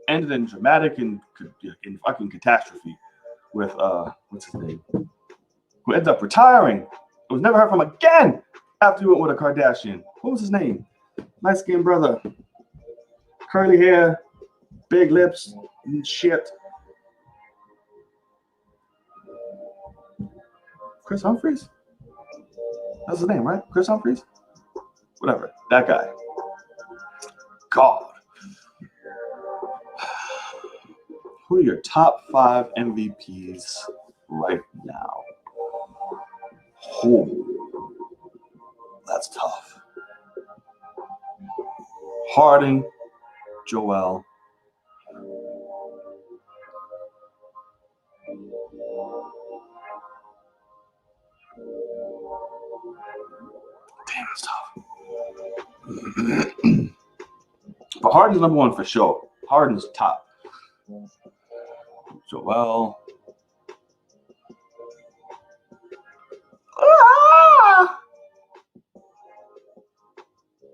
[SPEAKER 1] ended in dramatic and fucking catastrophe with what's his name? Who ended up retiring. It was never heard from again after he went with a Kardashian. What was his name? Light skinned brother. Curly hair, big lips, and shit. Chris Humphries? That's his name, right? Chris Humphries? Whatever. That guy. God. Who are your top 5 MVPs right now? Oh, that's tough. Harden, Joel. Damn, it's tough. But Harden's number 1 for sure. Harden's top. Joel.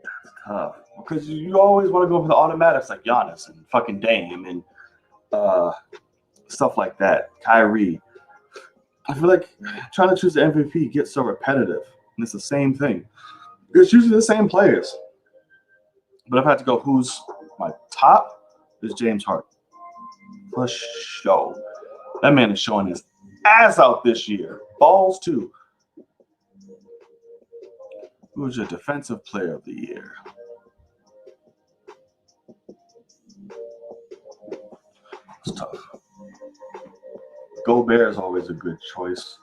[SPEAKER 1] That's tough. Because you always want to go for the automatics like Giannis and fucking Dame and stuff like that. Kyrie. I feel like trying to choose the MVP gets so repetitive. And it's the same thing. It's usually the same players. But if I had to go who's my top, is James Harden. For sure. That man is showing his ass out this year. Balls too. Who's your defensive player of the year? It's tough. Gobert is always a good choice.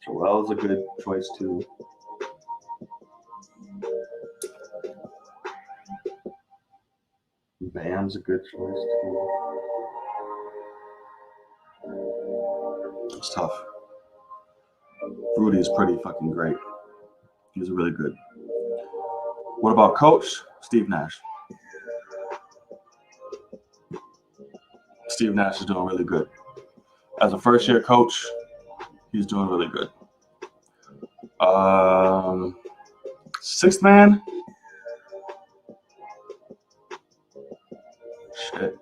[SPEAKER 1] Joel's a good choice too. Bam's a good choice too. It's tough. Rudy's pretty fucking great. He's really good. What about coach? Steve Nash. Steve Nash is doing really good. As a first-year coach, he's doing really good. Sixth man? Shit.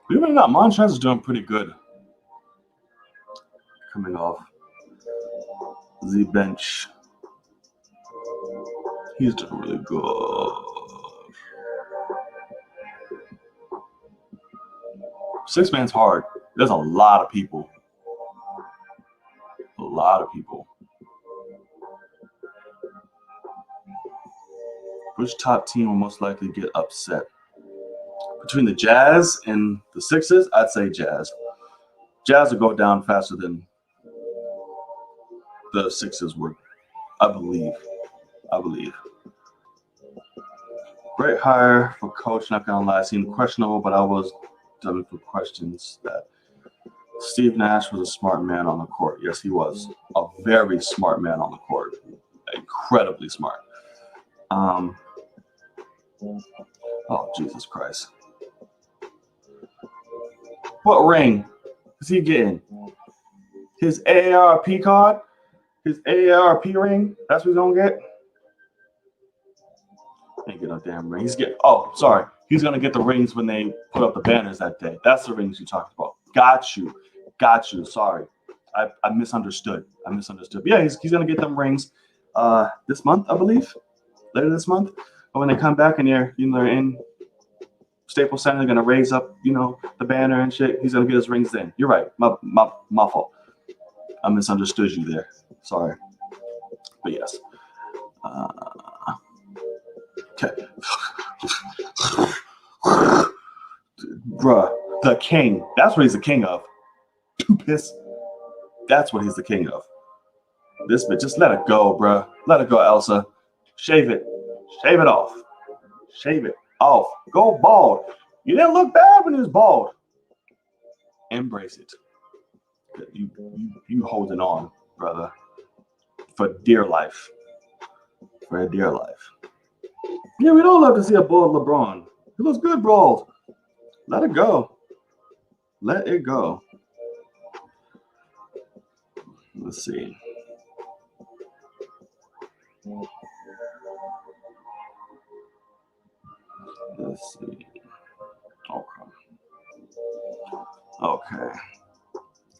[SPEAKER 1] Believe it or not, Montrezl is doing pretty good. Coming off the bench. He's doing really good. Six man's hard. There's a lot of people. A lot of people. Which top team will most likely get upset? Between the Jazz and the Sixers, I'd say Jazz. Jazz will go down faster than the Sixers would. I believe. Great hire for coach, not gonna lie. Seemed questionable, but I was done for questions that Steve Nash was a smart man on the court. Yes, he was. A very smart man on the court. Incredibly smart. Oh, Jesus Christ. What ring is he getting? His AARP card? His AARP ring? That's what he's gonna get? Ain't get no damn ring. He's getting, sorry. He's gonna get the rings when they put up the banners that day. That's the rings you talked about. Got you. Sorry. I misunderstood. But yeah, he's gonna get them rings this month, I believe. Later this month. But when they come back and they're in Staples Center are gonna raise up, the banner and shit. He's gonna get his rings then. You're right. My fault. I misunderstood you there. Sorry. But yes. Okay. Bruh, the king. That's what he's the king of. Piss. That's what he's the king of. This bitch, just let it go, bruh. Let it go, Elsa. Shave it. Shave it off. Shave it off. Go bald. You didn't look bad when he was bald. Embrace it. You holding on, brother. For dear life. For dear life. Yeah, we don't love to see a bald LeBron. He looks good bald. Let it go. Let it go. Let's see. Let's see. Okay.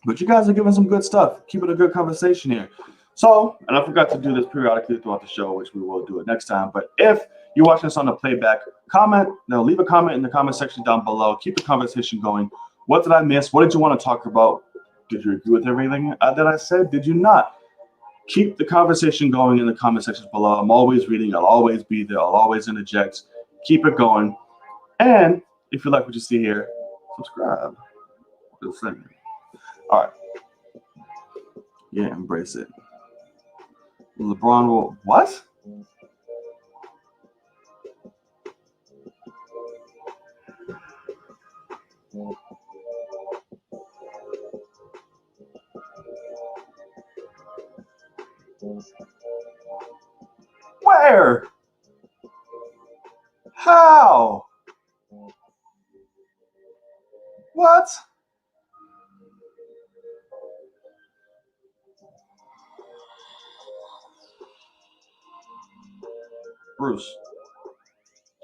[SPEAKER 1] But you guys are giving some good stuff. Keeping a good conversation here. So, and I forgot to do this periodically throughout the show, which we will do it next time. But if you're watching this on the playback, leave a comment in the comment section down below. Keep the conversation going. What did I miss? What did you want to talk about? Did you agree with everything that I said? Did you not? Keep the conversation going in the comment sections below. I'm always reading. I'll always be there. I'll always interject. Keep it going. And if you like what you see here, subscribe. Just saying. All right. Yeah, embrace it. LeBron will what? Where? How? What? Bruce,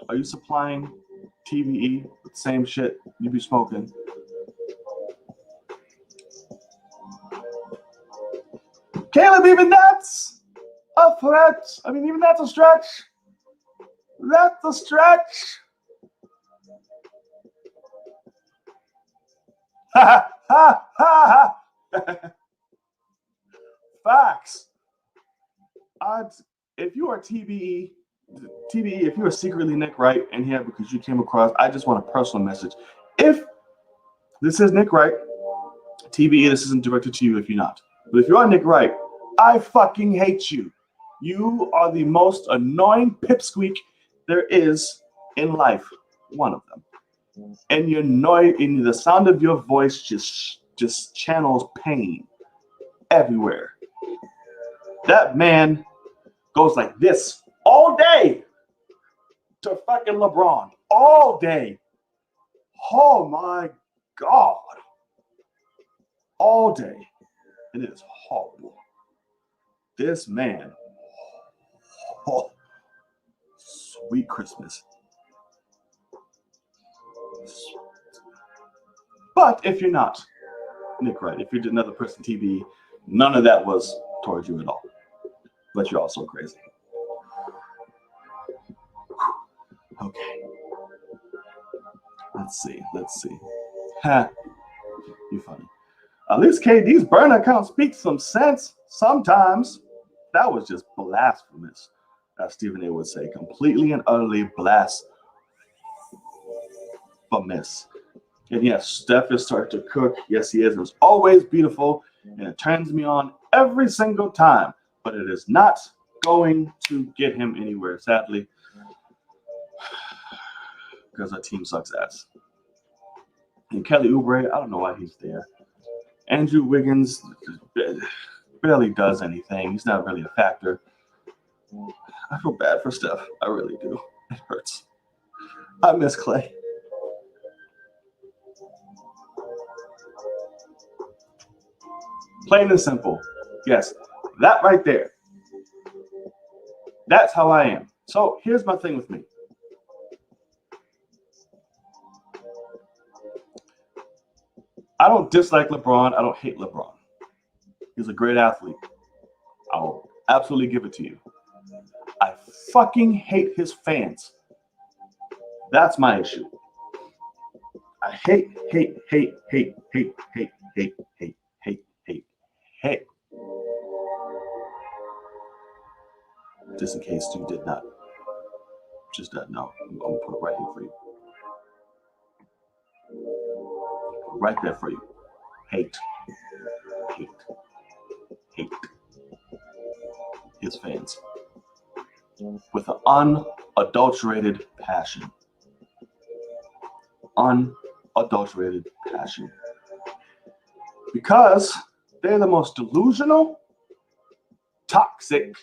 [SPEAKER 1] are you supplying TVE with the same shit you be smoking? Caleb, even that's a threat. I mean, even that's a stretch. That's a stretch. Ha ha ha ha. Facts. If you are TBE, if you are secretly Nick Wright in here because you came across, I just want a personal message. If this is Nick Wright, TBE, this isn't directed to you if you're not. But if you are Nick Wright, I fucking hate you. You are the most annoying pipsqueak there is in life. One of them. And you're annoying, and the sound of your voice just channels pain everywhere. That man goes like this all day to fucking LeBron. All day. Oh my God. All day. It is horrible. This man. Oh, sweet Christmas. But if you're not Nick Wright, if you're another person TV, none of that was towards you at all. But you're also crazy. Okay. Let's see. Ha. You funny. At least KD's burner account speaks some sense sometimes. That was just blasphemous, as Stephen A would say. Completely and utterly blasphemous. And yes, Steph is starting to cook. Yes, he is. It's always beautiful, and it turns me on every single time. But it is not going to get him anywhere, sadly, because our team sucks ass. And Kelly Oubre, I don't know why he's there. Andrew Wiggins barely does anything. He's not really a factor. I feel bad for Steph. I really do. It hurts. I miss Clay. Plain and simple. Yes, that right there. That's how I am. So here's my thing with me. I don't dislike LeBron. I don't hate LeBron. He's a great athlete. I will absolutely give it to you. I fucking hate his fans. That's my issue. I hate. Just in case you did not just know, I'm gonna put it right here for you. Right there for you. Hate. His fans. With an unadulterated passion. Unadulterated passion. Because they're the most delusional, toxic,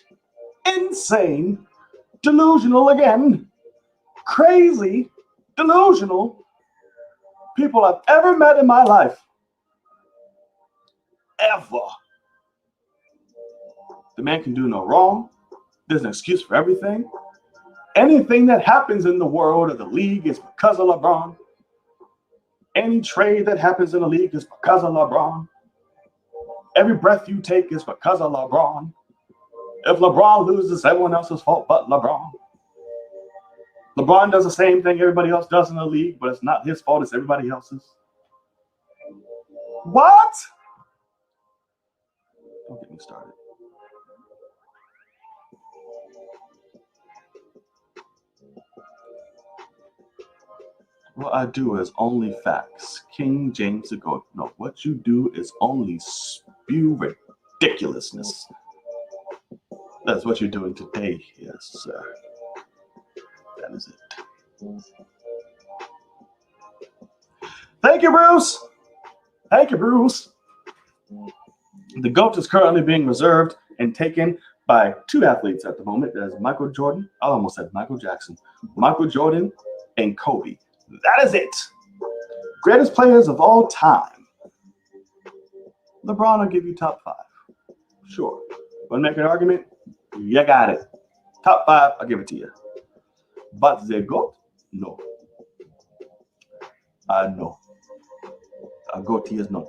[SPEAKER 1] insane, delusional again, crazy, delusional people I've ever met in my life. Ever. The man can do no wrong. There's an excuse for everything. Anything that happens in the world of the league is because of LeBron. Any trade that happens in the league is because of LeBron. Every breath you take is because of LeBron. If LeBron loses, everyone else's fault but LeBron. LeBron does the same thing everybody else does in the league, but it's not his fault, it's everybody else's. What? Don't get me started. What I do is only facts. King James ago. No, what you do is only spew ridiculousness. That's what you're doing today, yes, sir. That is it. Thank you, Bruce. Thank you, Bruce. The GOAT is currently being reserved and taken by two athletes at the moment. There's Michael Jordan. I almost said Michael Jackson. Michael Jordan and Kobe. That is it. Greatest players of all time. LeBron will give you top 5. Sure. Want to make an argument? You got it. Top 5, I'll give it to you. But the GOAT? No. No. A GOAT is not.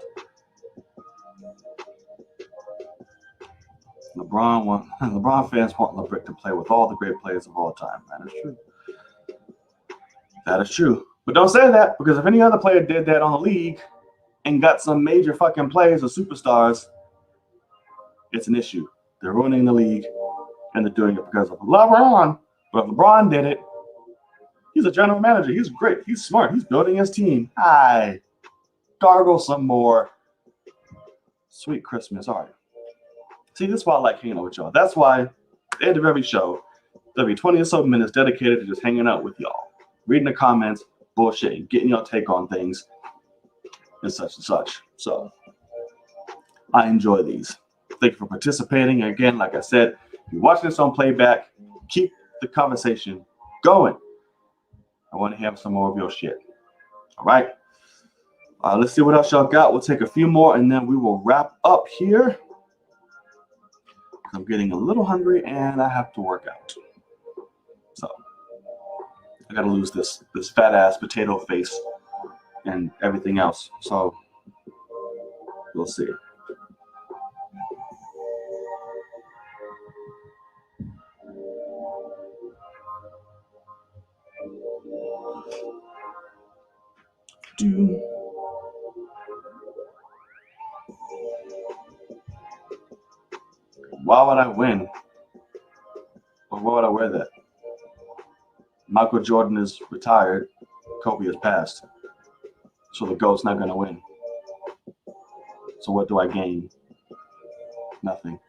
[SPEAKER 1] LeBron fans want LeBron to play with all the great players of all time. That is true. That is true. But don't say that, because if any other player did that on the league and got some major fucking players or superstars, it's an issue. They're ruining the league, and they're doing it because of LeBron. But if LeBron did it, he's a general manager. He's great. He's smart. He's building his team. Hi. Gargle some more. Sweet Christmas. All right. See, this is why I like hanging out with y'all. That's why at the end of every show, there'll be 20 or so minutes dedicated to just hanging out with y'all. Reading the comments, bullshitting, getting your take on things, and such and such. So, I enjoy these. Thank you for participating. Again, like I said, if you're watching this on playback, keep the conversation going. I want to have some more of your shit. All right? Let's see what else y'all got. We'll take a few more, and then we will wrap up here. I'm getting a little hungry, and I have to work out. So, I got to lose this fat-ass potato face and everything else. So, we'll see. Why would I win? Or why would I wear that? Michael Jordan is retired. Kobe has passed. So the GOAT's not going to win. So what do I gain? Nothing.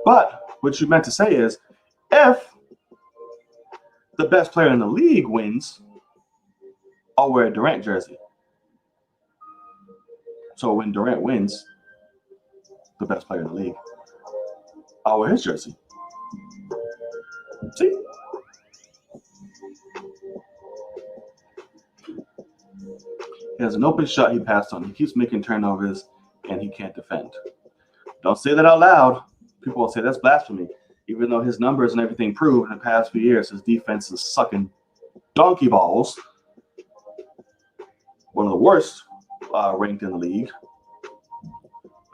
[SPEAKER 1] But what you meant to say is, if the best player in the league wins, I'll wear a Durant jersey. So when Durant wins, the best player in the league, I'll wear his jersey. See? He has an open shot he passed on. He keeps making turnovers, and he can't defend. Don't say that out loud. People will say that's blasphemy. Even though his numbers and everything prove in the past few years his defense is sucking donkey balls. One of the worst ranked in the league.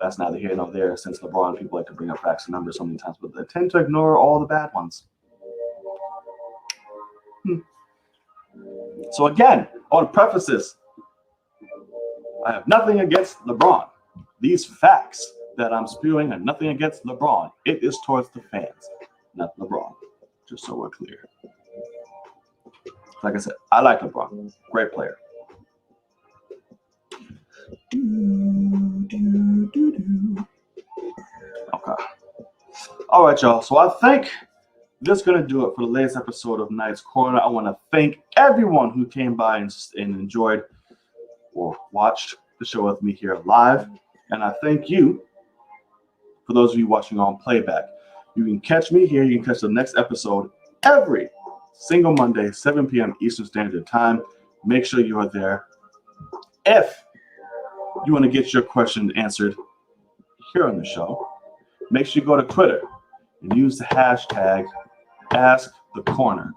[SPEAKER 1] That's neither here nor there, since LeBron, people like to bring up facts and numbers so many times, but they tend to ignore all the bad ones. So again, I want to preface this. I have nothing against LeBron. These facts that I'm spewing are nothing against LeBron. It is towards the fans, not LeBron. Just so we're clear. Like I said, I like LeBron. Great player. Okay. All right, y'all. So I think that's going to do it for the latest episode of Knight's Corner. I want to thank everyone who came by and enjoyed or watched the show with me here live. And I thank you for those of you watching on playback. You can catch me here. You can catch the next episode every single Monday, 7 p.m. Eastern Standard Time. Make sure you are there. If you want to get your question answered here on the show, make sure you go to Twitter and use the hashtag AskTheCorner.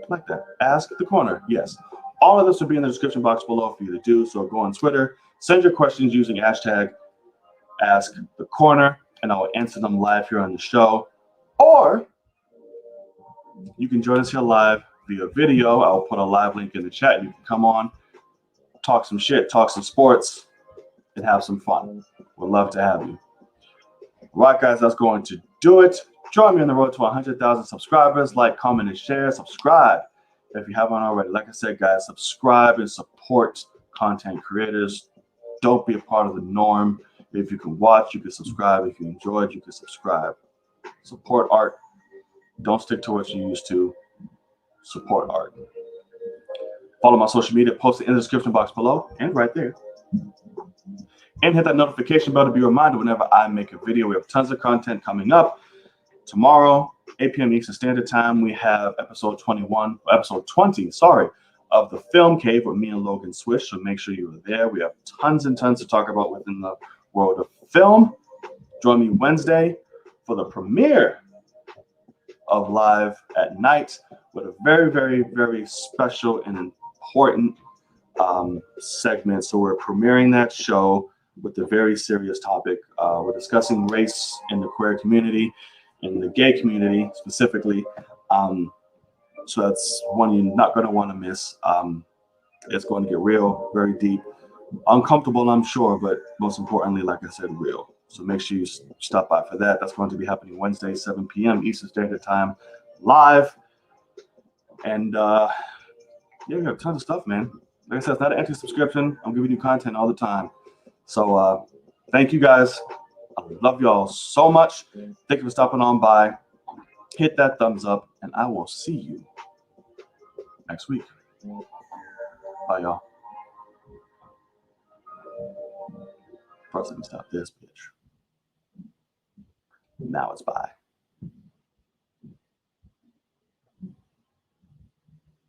[SPEAKER 1] Like that. Ask the Corner. Yes. All of this will be in the description box below for you to do. So go on Twitter, send your questions using hashtag AskTheCorner, and I will answer them live here on the show. Or you can join us here live via video. I'll put a live link in the chat. You can come on, talk some shit, talk some sports, and have some fun. We'd love to have you. Right, guys, that's going to do it. Join me on the road to 100,000 subscribers. Like, comment, and share. Subscribe if you haven't already. Like I said, guys, subscribe and support content creators. Don't be a part of the norm. If you can watch, you can subscribe. If you enjoyed, you can subscribe. Support art. Don't stick to what you used to. Support art. Follow my social media posted in the description box below and right there. And hit that notification bell to be reminded whenever I make a video. We have tons of content coming up. Tomorrow, 8 p.m. Eastern Standard Time, we have episode 20, of the Film Cave with me and Logan Swish. So make sure you are there. We have tons and tons to talk about within the world of film. Join me Wednesday for the premiere of Live at Night with a very, very, very special and important segment. So we're premiering that show with a very serious topic. We're discussing race in the queer community, in the gay community specifically. So that's one you're not going to want to miss. It's going to get real, very deep, uncomfortable, I'm sure, but most importantly, like I said, real. So make sure you stop by for that. That's going to be happening Wednesday, 7 p.m. Eastern Standard Time, live. And yeah, we have tons of stuff, man. Like I said, it's not an empty subscription. I'm giving you content all the time. So thank you guys. I love y'all so much. Thank you for stopping on by. Hit that thumbs up, and I will see you next week. Bye, y'all. First, let me stop this bitch. Now it's bye.